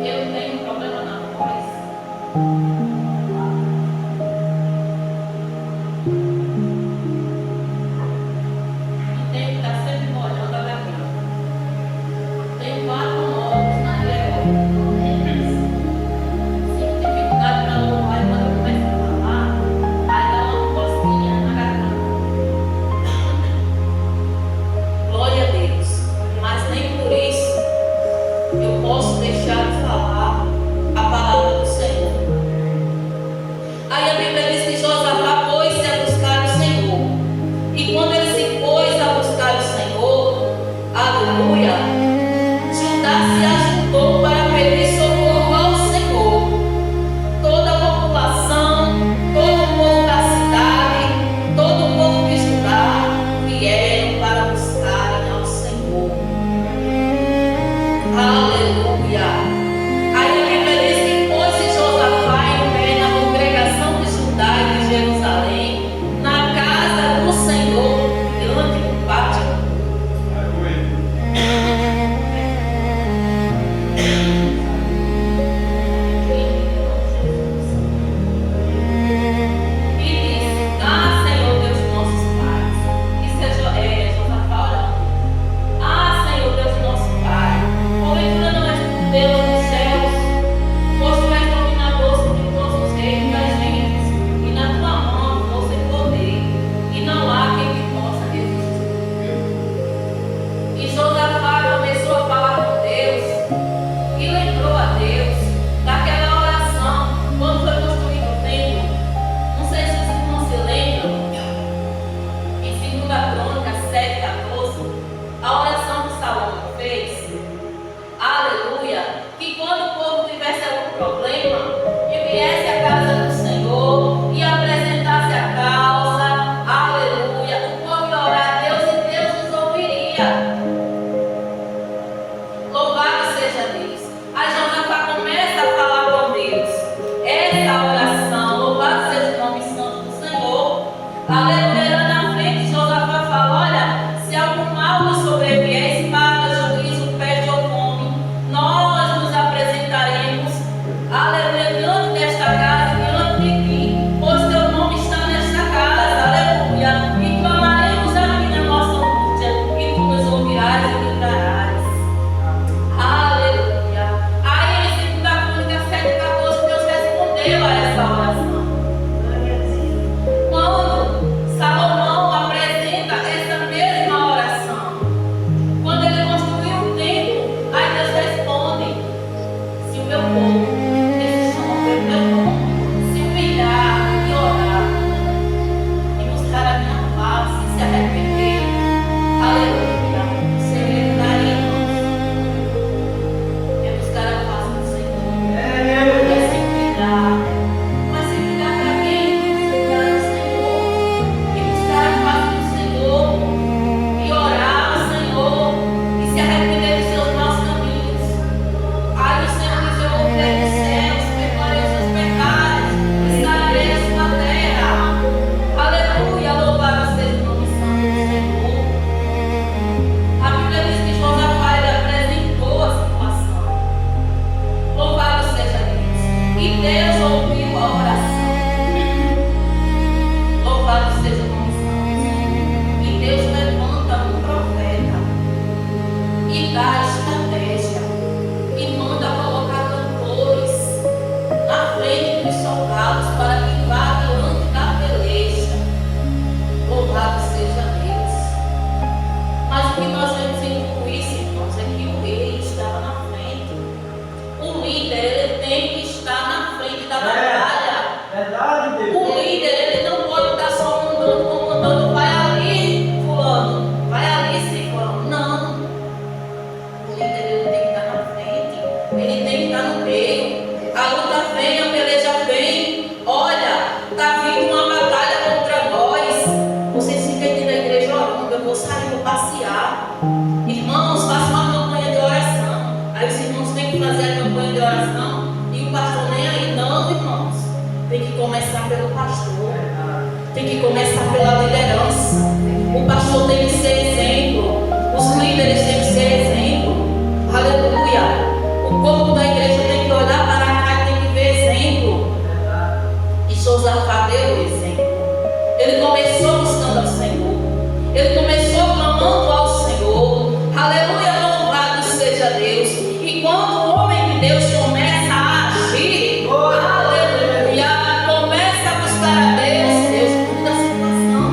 Eu não tenho problema não com isso. tem que começar pelo pastor, tem que começar pela liderança. O pastor tem que ser exemplo, os líderes têm que ser exemplo. Aleluia. O corpo da igreja tem que olhar para cá e tem que ver exemplo. E Josafá deu o exemplo. Ele começou buscando ao Senhor, ele começou clamando ao Senhor. Aleluia, louvado seja Deus. E quando o homem de Deus começa a agir, aleluia, começa a buscar a Deus, Deus muda a situação,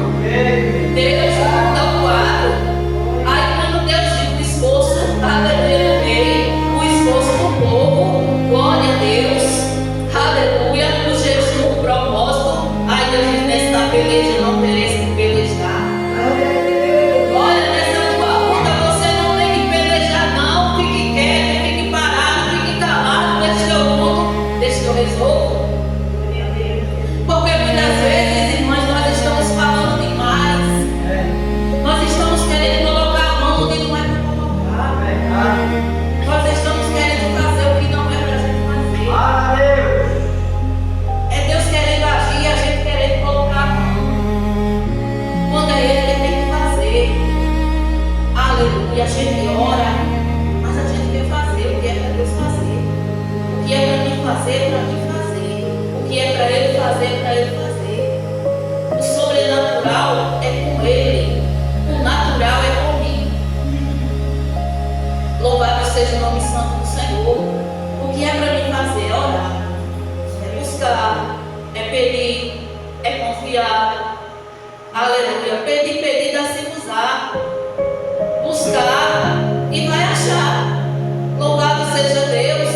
Deus muda o quadro. Aí quando Deus viu o esforço, aleluia, no meio, o esforço do povo, glória a Deus, aleluia, o jejum, o propósito, aí Deus diz: nesta peleja não tereis que pelejar. Olha, nessa tua luta você não tem que pelejar, não. Fique quieto, fique parado, fique calado, deixa que eu luto, deixa que eu resolvo. Porque muitas vezes, irmãs, nós estamos falando demais. Nós estamos querendo colocar a mão onde não é para colocar. Nós estamos querendo fazer o que não é para a gente fazer. É Deus querendo agir e a gente querendo colocar a mão. Quando é Ele que tem que fazer. Aleluia. A gente ora, mas a gente quer fazer o que é para Deus fazer. O que é para mim fazer, é para mim fazer. O que é para Ele fazer, é para Ele fazer. O sobrenatural é com Ele. O natural é comigo. Louvado seja o nome santo do Senhor. O que é para mim fazer? É orar, é buscar, é pedir, é confiar. Aleluia. Pedir, dá-se-vos-á. Buscar e vai achar. Louvado seja Deus.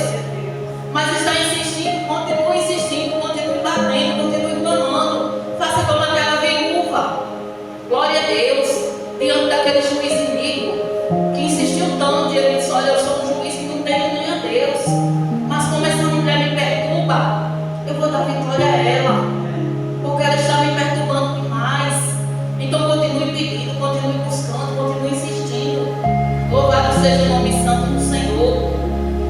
Mas está insistindo, continue batendo, continue clamando. Faça como aquela viúva. Glória a Deus. Diante daquele juiz iníquo que insistiu tanto, e ele disse: olha, eu sou um juiz que não tenho nem a Deus. Mas como essa mulher me perturba, eu vou dar vitória a ela, porque ela está me perturbando demais. Então continue pedindo, continue buscando, continue insistindo. Louvado seja o nome santo do Senhor.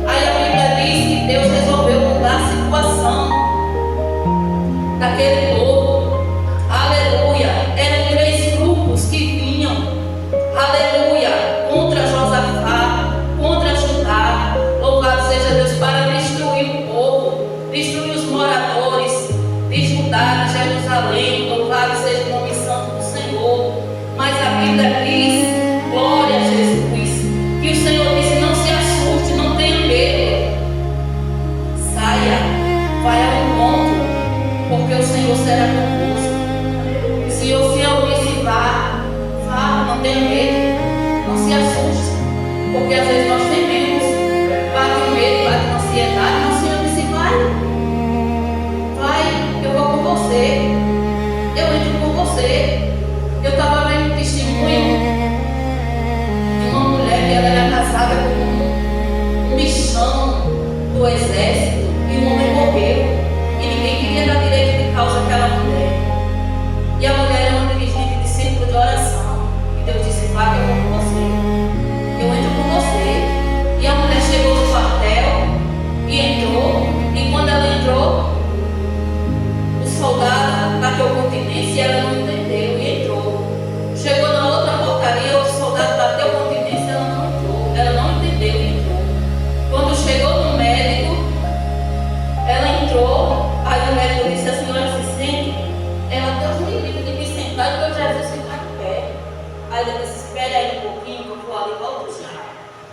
Aí a Bíblia diz que Deus resolveu mudar a situação daquele povo. Aleluia. Eram 3 grupos que vinham, aleluia, contra Josafá, contra Judá. Louvado seja Deus, para destruir o povo, destruir os moradores de Judá, de Jerusalém. Louvado seja o nome santo do Senhor. Mas a Bíblia diz, glória a Jesus, que o Senhor disse: não se assuste, não tenha medo, saia, vai ao encontro, porque o Senhor será convosco. Se eu disse vá, não tenha medo, não se assuste, porque às vezes nós tememos, bate o medo, bate a ansiedade. Mas o Senhor disse: vai, eu vou com você, eu entro com você. Eu estava vendo um testemunho de uma mulher que ela era casada com um bichão do exército e o homem morreu e ninguém queria dar direito de causa àquela mulher. E a mulher era uma dirigente de círculo de oração e Deus disse: vá que eu vou com você, eu entro com você. E a mulher chegou no quartel e entrou, e quando ela entrou, o soldado bateu continência e ela não entendeu e entrou. Chegou na outra portaria, o soldado bateu continência, ela não entrou, ela não entendeu e entrou. Quando chegou no médico, ela entrou, aí o médico disse: a senhora se sente? Ela: Deus me livre de me sentar, porque eu já vou sentar de pé. Aí ele disse: espere aí um pouquinho, que eu vou ali e volto já.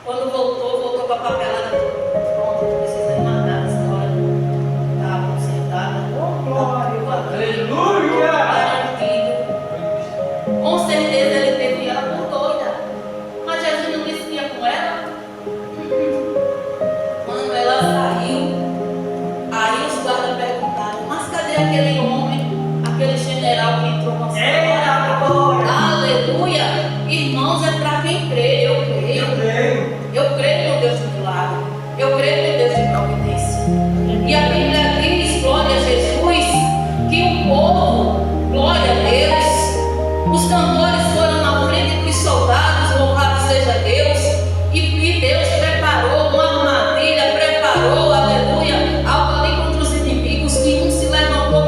Quando voltou com a papelada pronta, não precisa ir mais nada, a senhora estava sentada. Aleluia! Com certeza ele teve ela por doida. Mas Jesus não disse que ia com ela. Quando ela saiu, aí os guardas perguntaram: mas cadê aquele homem, aquele general que entrou com a senhora? Aleluia! Irmãos, é para quem crê. Eu creio. Eu creio no Deus de milagre. Eu creio no Deus de providência. E a Bíblia diz, glória a Jesus, que o povo, glória a Deus, os cantores foram na frente dos soldados, louvado seja Deus, e Deus preparou uma armadilha, preparou, aleluia, algo ali contra os inimigos, que um se levantou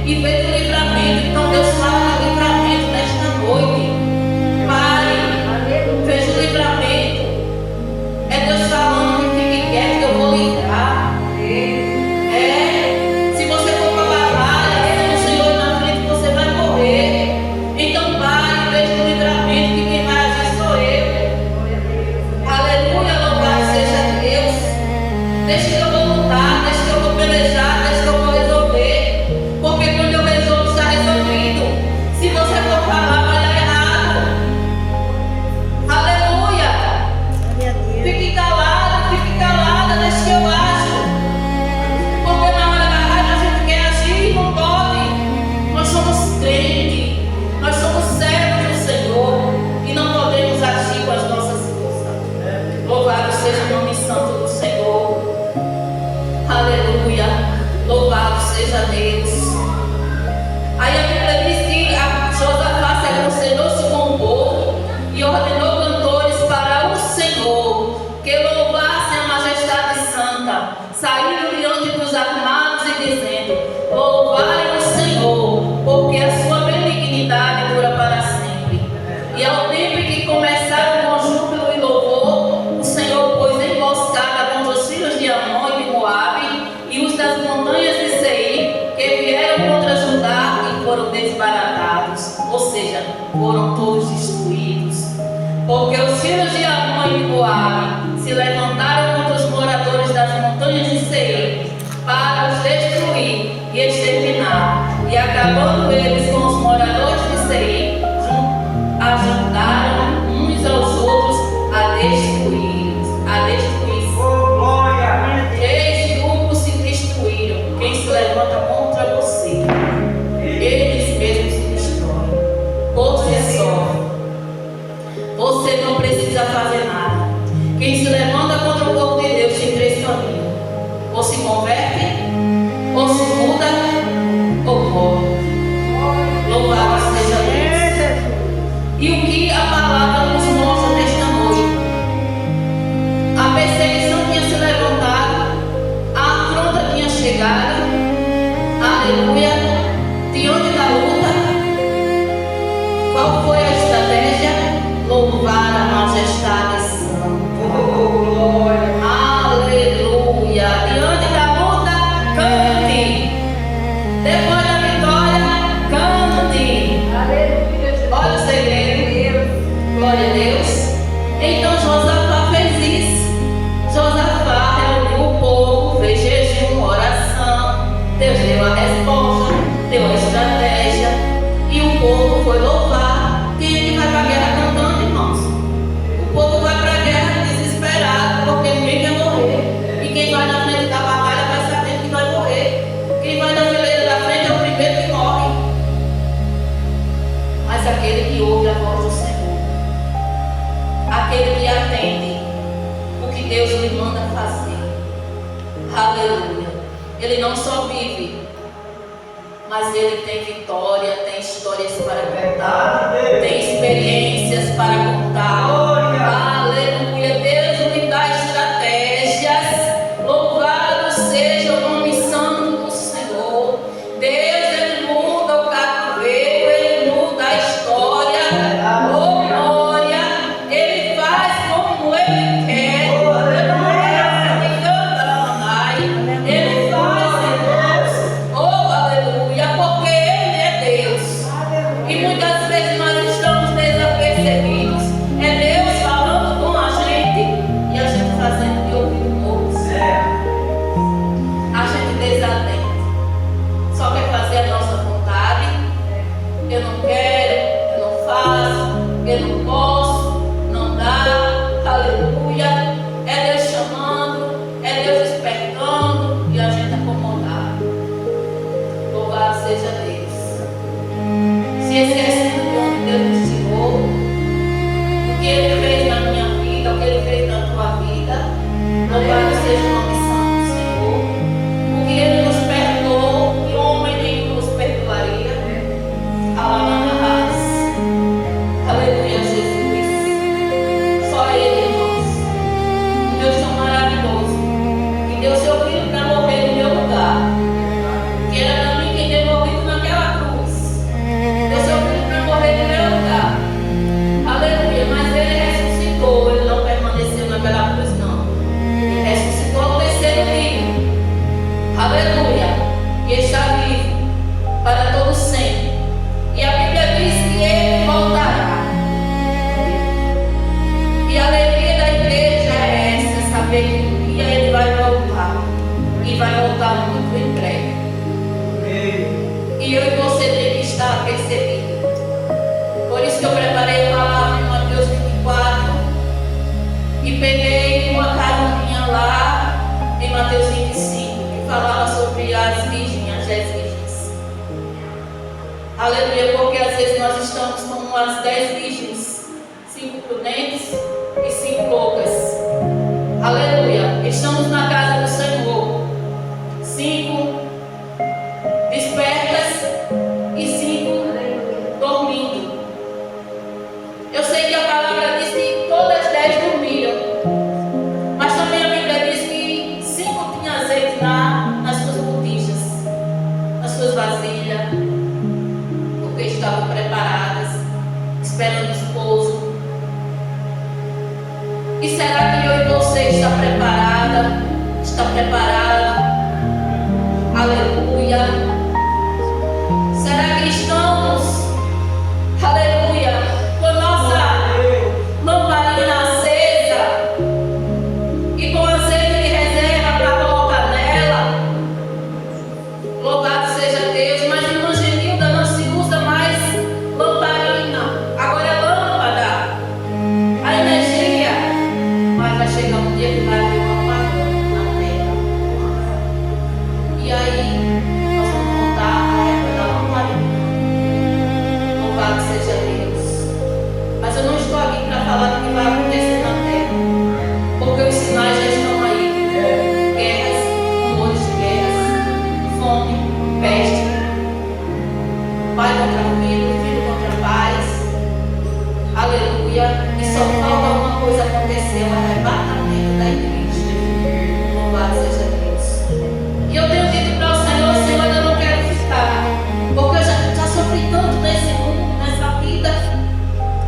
e veio do livramento. Então Deus fala do livramento nesta noite. Pai, veja o livramento. É Deus falando que fique quieto, que eu vou livrar. Se você for para a batalha, o Senhor na frente, você vai morrer. Então, Pai, veja o livramento, que quem vai agir sou eu. Aleluia, louvado seja Deus. Deixa que eu vou lutar, deixa que eu vou pelejar, deixa que eu vou resolver. Porque quando eu resolvo, está resolvido. Se você for falar, vai dar errado. Aleluia. Fique calada, deixa que eu acho. Porque na hora da raiva a gente quer agir e não pode. Nós somos crentes, nós somos servos do Senhor e não podemos agir com as nossas forças. Louvado seja o nome santo do Senhor. Aleluia. Louvado seja Deus. Aí a Bíblia diz que Josafá se aconselhou-se com o povo e ordenou cantores para o Senhor que louvassem a majestade santa, saindo diante dos armados e dizendo: louvai o Senhor, porque a sua benignidade dura para sempre. E ao tempo em que começaram com júbilo e louvor, o Senhor pôs emboscada contra os filhos de Amon e de Moabe e os das montanhas de Seir, que vieram contra Judá e foram desbaratados, ou seja, foram todos destruídos. Porque os filhos de Amon e de Moabe se levantaram contra os moradores das montanhas de Seir para os destruir e exterminar. E acabando eles com os moradores de Seir, ajudaram uns aos outros a destruí-los. Três grupos se destruíram. Quem se levanta contra você, eles mesmos se destroem. Você só. Você não precisa fazer nada. Quem se levanta contra o povo de Deus tem três caminhos: ou se converte, ou se muda, ou morre. Louvado seja Deus. E o que a palavra nos mostra nesta noite? A perseguição tinha se levantado, a afronta tinha chegado. Aleluia. Diante da luta, qual foi a estratégia? Louvar a majestade santa. Aleluia. Diante da luta, cante. Depois da vitória, cante. Olha o segredo. Glória a Deus. Então Josafá fez isso. Josafá reuniu o povo, fez jejum, oração. Deus deu a resposta, deu a estratégia. E o povo foi louvar. Quem é que vai para a guerra cantando, irmãos? O povo vai para a guerra desesperado, porque ninguém quer morrer. E quem vai na frente da batalha vai saber que vai morrer. Quem vai na fileira da frente é o primeiro que morre. Mas aquele que ouve a voz do Senhor, aquele que atende o que Deus lhe manda fazer, aleluia, ele não só vive, mas ele tem vitória, tem histórias para contar, tem experiências para contar. Aleluia. Deus lhe dá estratégias. Louvado seja o nome santo do Senhor. Deus, ele muda o cativeiro, ele muda a história. Oh, glória. Ele faz como ele quer. Ele faz, irmãos. Oh, aleluia. Porque ele é Deus. E muitas vezes nós estamos desapercebidos. É Deus falando com a gente e a gente fazendo de ouvido morto. A gente desatenta. Só quer fazer a nossa vontade. Eu não quero, eu não faço, eu não posso, não dá. Aleluia. É Deus chamando, é Deus despertando e a gente acomodado. Louvado seja Deus. Se esquecendo de onde Deus nos tirou, o que Ele fez na minha vida, o que Ele fez na tua vida, louvado seja o nome santo do Senhor. O que Ele nos perdoou, e homem nenhum nos perdoaria. Aleluia, Jesus. Só Ele, irmãos. Um Deus tão maravilhoso, que deu seu filho para morrer no meu lugar. Que era para mim quem deu morrido naquela que eu e você tem que estar percebido. Por isso que eu preparei a palavra em Mateus 24 e peguei uma caroninha lá em Mateus 25, que falava sobre as virgens, as 10 virgens. Aleluia, porque às vezes nós estamos como as 10 virgens, 5 prudentes e 5 loucas. Aleluia, estamos na casa do Senhor, 5 despertas e 5 dormindo. Eu sei que a palavra diz que todas 10 dormiram, mas também a Bíblia diz que 5 tinham azeite nas suas botijas, nas suas vasilhas, porque estavam preparadas, esperando o esposo. E será que eu e você está preparada? Está preparado? Aleluia. Será que estamos, aleluia, com a nossa lamparina acesa e com azeite de reserva para colocar nela? Louvado seja Deus. Mas irmã Genilda, não se usa mais lamparina, agora é lâmpada, a energia. Mas vai chegar um dia que vai haver um apagão na terra. E aí nós vamos voltar à época da lamparina. Louvado seja Deus. Mas eu não estou aqui para falar do que vai acontecer na terra, porque os sinais já estão aí. Guerras, rumores de guerras, fome, peste, pai contra filho, filho contra pais. Aleluia. E só falta uma coisa acontecer, o arrebatamento da igreja. Louvado seja Deus. E eu tenho dito para o Senhor, Senhor, eu não quero ficar, porque eu já sofri tanto nesse mundo, nessa vida,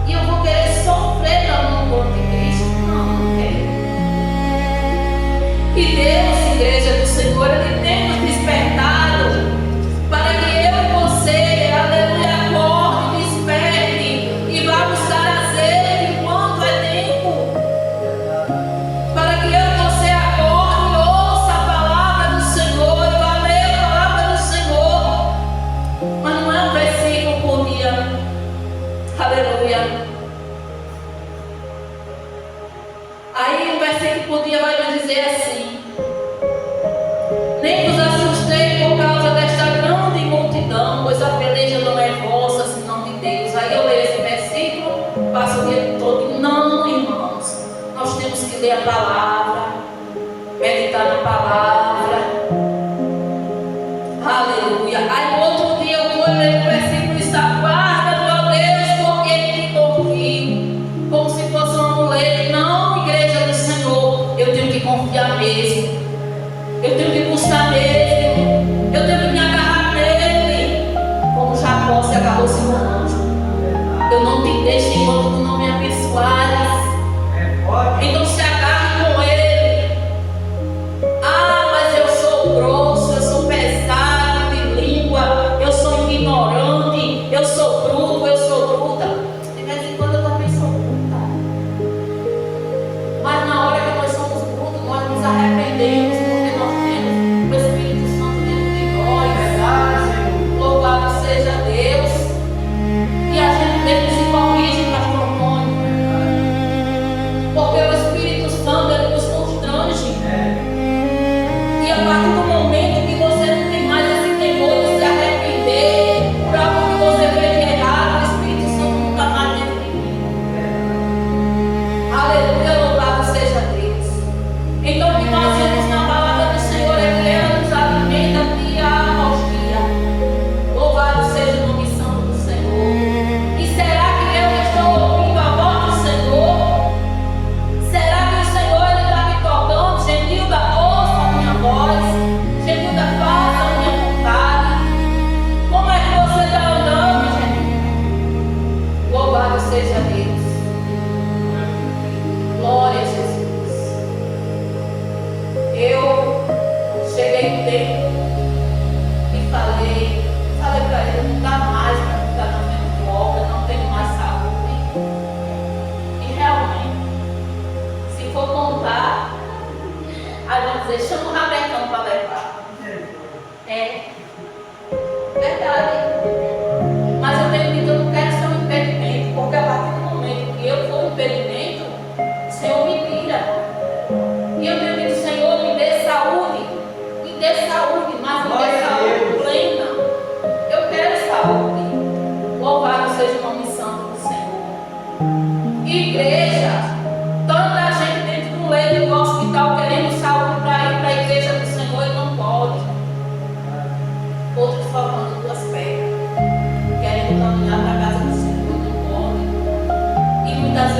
e eu vou querer sofrer para não corpo de Cristo. Não quero. E Deus, igreja do Senhor, Ele tem nos despertado para que eu e você, aleluia, acorde, desperte e vá buscar azeite enquanto é tempo. Para que eu e você acorde, ouça a palavra do Senhor e vá ler a palavra do Senhor. Mas não é um versículo por dia. Aleluia. Aí um versículo por dia vai nos dizer assim: nem vos assustei por causa desta grande multidão, pois a peleja não é vossa, senão de Deus. Aí eu leio esse versículo, passo o dia todo. Não, irmãos, nós temos que ler a palavra, meditar na palavra. Aleluia. Aí no outro dia eu vou ler o versículo e está: guarda, meu Deus, porque te confio, como se fosse um amuleto. Não, igreja do Senhor, eu tenho que confiar mesmo. Eu tenho que buscar nele, eu tenho que me agarrar nele, como Jacó se agarrou-se no anjo. Eu não te deixo enquanto tu não me abençoares. Então se agarre com ele. Ah, mas eu sou grosso, eu sou pesado de língua, eu sou ignorante.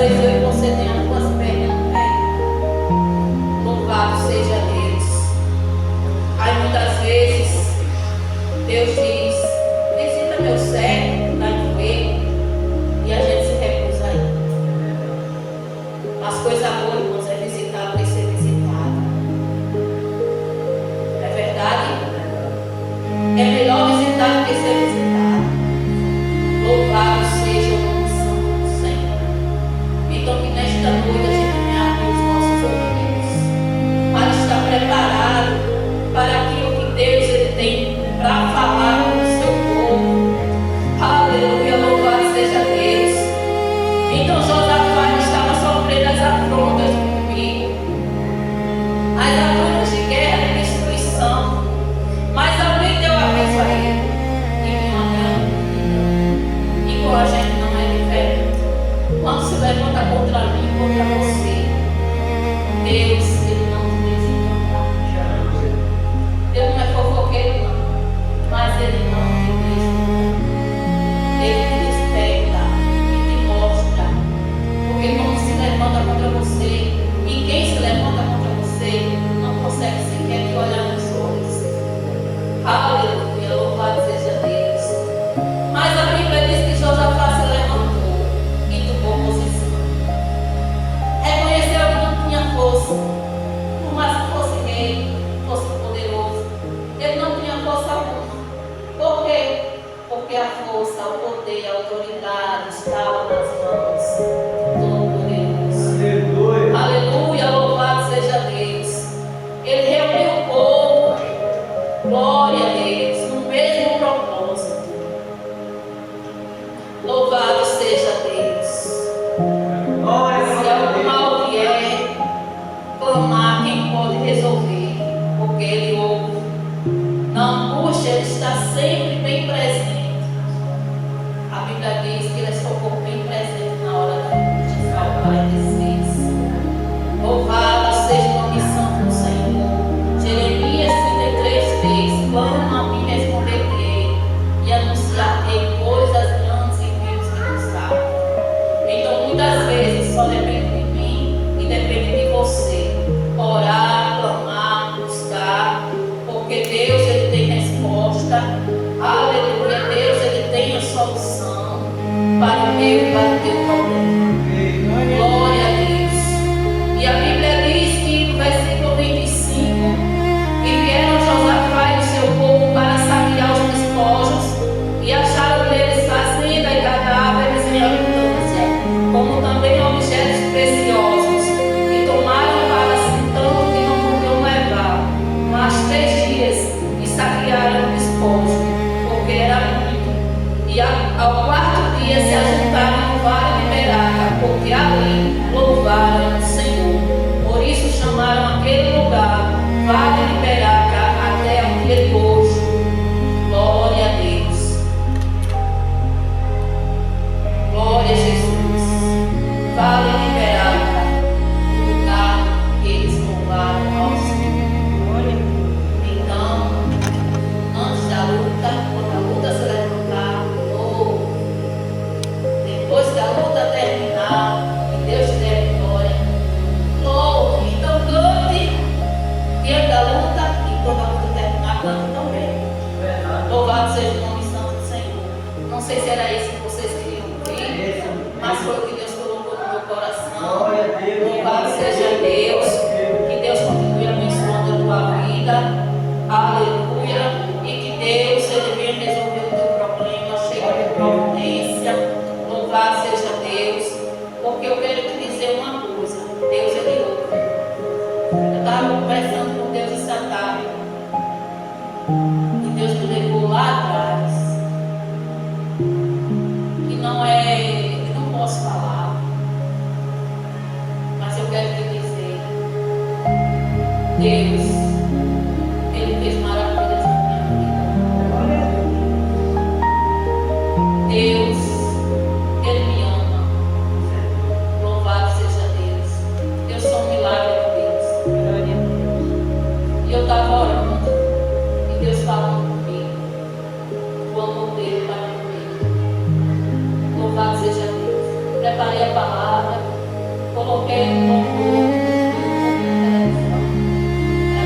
vezes eu e você temos duas pernas, não tem? Louvado seja Deus. Aí muitas vezes Deus diz: visita meu servo, está enfermo, e a gente se recusa a ir. As coisas boas, irmãos, é visitar por ser visitado. É verdade? É melhor visitar do que ser visitado. Louvado seja o nome santo do Senhor. Então que nesta noite a gente venha abrir os nossos ouvidos para estar preparado para aquilo que Deus ele tem para falar com o seu povo. Aleluia, louvado seja Deus. Então Josafá estava sofrendo as afrontas do inimigo, as afrontas de guerra e destruição, mas alguém deu aviso a ele e vinha uma grande. E com a gente não é diferente. Quando se levanta contra mim, contra você, Deus, ele não te desencantar. Deus não é fofoqueiro, não, mas ele não te desencantar. Ele te desperta e te mostra. Porque quando se levanta contra você, e quem se levanta contra você não consegue sequer te olhar nos olhos. Aleluia, louvado seja Deus. Mas a Bíblia diz que Josafá se levantou e tomou posição. Reconheceu que não tinha força, por mais que fosse rei, fosse poderoso, ele não tinha força alguma. Por quê? Porque a força, o poder, a autoridade estava nas mãos do Todo-Poderoso. Aleluia, louvado seja Deus. Ele reuniu o povo, glória a Deus, no mesmo propósito. Louvado seja Deus. Se algum mal vier, clamar quem pode resolver, porque Ele ouve. Na angústia, Ele está sempre bem presente. A Bíblia diz que Ele estou bem presente na hora da angústia. Salmo 46. Louvado seja o nome santo do Senhor. Jeremias 33:3. Clama a mim, responderei, e anunciarei coisas grandes e vivas que não sabem. Então, muitas vezes, só depende de mim e depende de você. Orar, clamar, buscar, porque Deus ele tem resposta. Aleluia, Deus ele tem a solução para o meu e para o teu problema. Glória a Deus. E a Bíblia diz que no versículo 25: e vieram Josafá e o seu povo para saquear os despojos, e acharam neles fazenda e cadáveres em abundância, como também objetos preciosos, e tomaram para si tanto que não podiam levar, mas 3 dias, e saquearam o despojo, porque era muito. E ao 4º dia se ajuntaram no vale de Beraca, porque ali louvaram o Senhor. Por isso chamaram aquele lugar Vale de Beraca até o dia de hoje. Glória a Deus. Glória a Jesus. Vale de Beraca, o lugar que eles louvaram ao Senhor. Então, antes da luta, quando a luta se levantar, louve. Depois que a luta terminar, e Deus te der vitória, louve. Então, cante diante da luta, e quando a luta terminar, cante também. Louvado seja o nome santo do Senhor. Não sei se era isso que vocês queriam ouvir, mas foi o que Deus colocou no meu coração. Louvado seja Deus. Que Deus continue abençoando a tua vida. Aleluia. E que Deus ele venha resolver o teu problema. Chega de providência. Louvado seja Deus. Porque eu quero te dizer uma coisa. Deus ele ouve. Eu estava conversando com Deus essa tarde. E Deus me levou lá atrás. Que não é. Eu não posso falar. Mas eu quero te dizer. Deus, Ele fez maravilhas na minha vida. Deus, Ele me ama. Louvado seja Deus. Eu sou um milagre de Deus. E eu estava orando. E Deus falando comigo. O amor dele para comigo. Louvado seja Deus. Preparei a palavra. coloquei no louvor,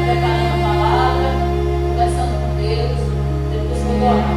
preparando a palavra, conversando com Deus, depois foi orar.